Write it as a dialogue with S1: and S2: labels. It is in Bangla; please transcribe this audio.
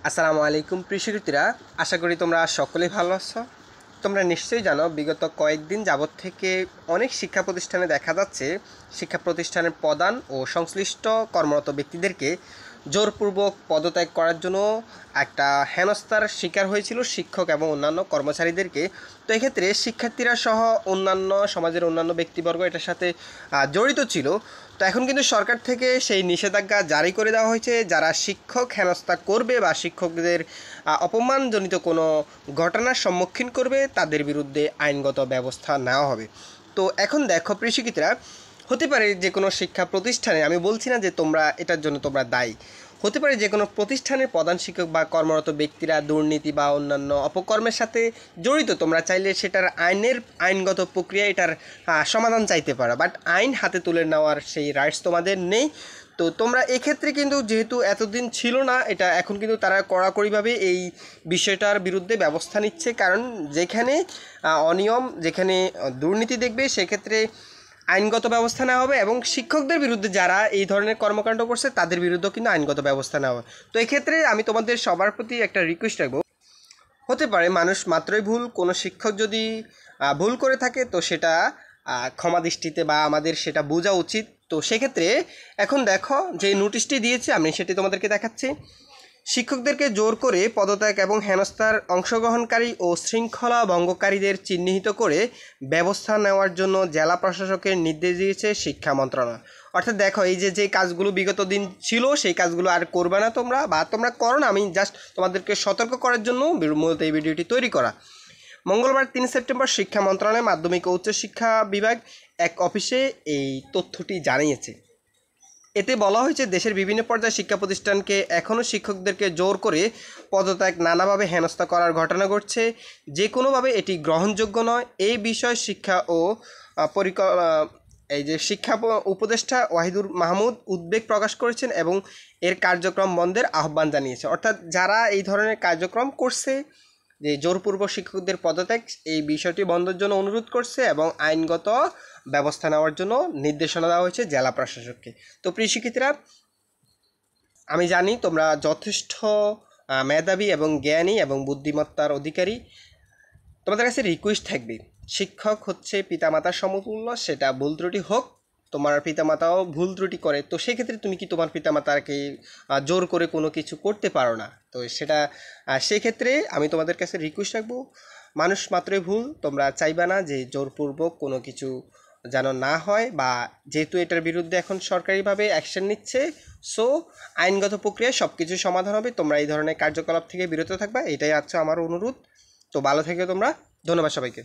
S1: আসসালামু আলাইকুম প্রিয় শিক্ষার্থীরা, আশা করি তোমরা সকলেই ভালো আছো। তোমরা নিশ্চয়ই জানো বিগত কয়েকদিন যাবৎ থেকে অনেক শিক্ষা প্রতিষ্ঠানে দেখা যাচ্ছে শিক্ষা প্রতিষ্ঠানের প্রধান ও সংশ্লিষ্ট কর্মরত ব্যক্তিদেরকে জোরপূর্বক পদত্যাগ করার জন্য একটা হেনস্থার শিকার হয়েছিল শিক্ষক এবং অন্যান্য কর্মচারীদেরকে। তো এক্ষেত্রে শিক্ষার্থীরা সহ অন্যান্য সমাজের অন্যান্য ব্যক্তিবর্গ এটার সাথে জড়িত ছিল। তো এখন কিন্তু সরকার থেকে সেই নিষেধাজ্ঞা জারি করে দেওয়া হয়েছে, যারা শিক্ষক হেনস্থা করবে বা শিক্ষকদের অপমানজনিত কোনো ঘটনার সম্মুখীন করবে তাদের বিরুদ্ধে আইনগত ব্যবস্থা নেওয়া হবে। তো এখন দেখো প্রিয় শিক্ষার্থীরা, হতে পারে যে কোনো শিক্ষা প্রতিষ্ঠানে, আমি বলছি না যে তোমরা এটার জন্য তোমরা দায়ী, হতে পারে যে কোনো প্রতিষ্ঠানের প্রধান শিক্ষক বা কর্মরত ব্যক্তিরা দুর্নীতি বা অন্যান্য অপকর্মের সাথে জড়িত। তোমরা চাইলে সেটার আইনগত প্রক্রিয়া এটার সমাধান চাইতে পারো, বাট আইন হাতে তুলে নেওয়ার সেই রাইটস তোমাদের নেই। তো তোমরা এক্ষেত্রে কিন্তু যেহেতু এতদিন ছিল না, এটা এখন কিন্তু তারা কড়াকড়িভাবে এই বিষয়টার বিরুদ্ধে ব্যবস্থা নিচ্ছে, কারণ যেখানে অনিয়ম, যেখানে দুর্নীতি দেখবে সেক্ষেত্রে আইনগত ব্যবস্থা নেওয়া হবে এবং শিক্ষকদের বিরুদ্ধে যারা এই ধরনের কর্মকাণ্ড করছে তাদের বিরুদ্ধেও কিন্তু আইনগত ব্যবস্থা নেওয়া হবে। তো এক্ষেত্রে আমি তোমাদের সবার প্রতি একটা রিকোয়েস্ট রাখবো, হতে পারে মানুষ মাত্রই ভুল, কোনো শিক্ষক যদি ভুল করে থাকে তো সেটা ক্ষমা দৃষ্টিতে বা আমাদের সেটা বোঝা উচিত। তো সেক্ষেত্রে এখন দেখো যে নোটিশটি দিয়েছে আমি সেটি তোমাদেরকে দেখাচ্ছি। শিক্ষকদেরকে জোর করে পদত্যাগ এবং হেনস্থার অংশগ্রহণকারী ও শৃঙ্খলা ভঙ্গকারীদের চিহ্নিত করে ব্যবস্থা নেওয়ার জন্য জেলা প্রশাসকের নির্দেশ দিয়েছে শিক্ষা মন্ত্রণালয়। অর্থাৎ দেখো এই যে কাজগুলো বিগত দিন ছিল সেই কাজগুলো আর করবে না তোমরা, বা তোমরা করো না, আমি জাস্ট তোমাদেরকে সতর্ক করার জন্য মূলত এই ভিডিওটি তৈরি করা। মঙ্গলবার 3 সেপ্টেম্বর শিক্ষা মন্ত্রণালয় মাধ্যমিক ও উচ্চশিক্ষা বিভাগ এক অফিসে এই তথ্যটি জানিয়েছে। এতে বলা হয়েছে দেশের বিভিন্ন পর্যায়ে শিক্ষা প্রতিষ্ঠানকে এখনও শিক্ষকদেরকে জোর করে পদত্যাগ, নানাভাবে হেনস্থা করার ঘটনা ঘটছে, যে কোনোভাবে এটি গ্রহণযোগ্য নয়। এই বিষয়ে শিক্ষা ও শিক্ষা উপদেষ্টা ওয়াহিদুর মাহমুদ উদ্বেগ প্রকাশ করেছেন এবং এর কার্যক্রম বন্ধের আহ্বান জানিয়েছে। অর্থাৎ যারা এই ধরনের কার্যক্রম করছে, যে জোরপূর্বক শিক্ষকদের পদত্যাগ, এই বিষয়টি বন্ধের জন্য অনুরোধ করছে এবং আইনগত ব্যবস্থা নেওয়ার জন্য নির্দেশনা দেওয়া হয়েছে জেলা প্রশাসককে। তো প্রিয় শিক্ষার্থীরা, আমি জানি তোমরা যথেষ্ট মেধাবী এবং জ্ঞানী এবং বুদ্ধিমত্তার অধিকারী। তোমাদের কাছে রিকোয়েস্ট থাকবে, শিক্ষক হচ্ছে পিতামাতার সমতুল্য, সেটা ভুল ত্রুটি হোক, তোমার পিতামাতাও ভুল ত্রুটি করে, তো সেক্ষেত্রে তুমি কি তোমার পিতামাতাকে জোর করে কোনো কিছু করতে পারো না। তো সেটা সেক্ষেত্রে আমি তোমাদের কাছে রিকোয়েস্ট রাখবো, মানুষ মাত্রই ভুল, তোমরা চাইবা না যে জোরপূর্বক কোনো কিছু যেন না হয়, বা যেহেতু এটার বিরুদ্ধে এখন সরকারিভাবে অ্যাকশন নিচ্ছে, সো আইনগত প্রক্রিয়ায় সব কিছু সমাধান হবে। তোমরা এই ধরনের কার্যকলাপ থেকে বিরত থাকবা, এটাই হচ্ছে আমার অনুরোধ। তো ভালো থেকো তোমরা, ধন্যবাদ সবাইকে।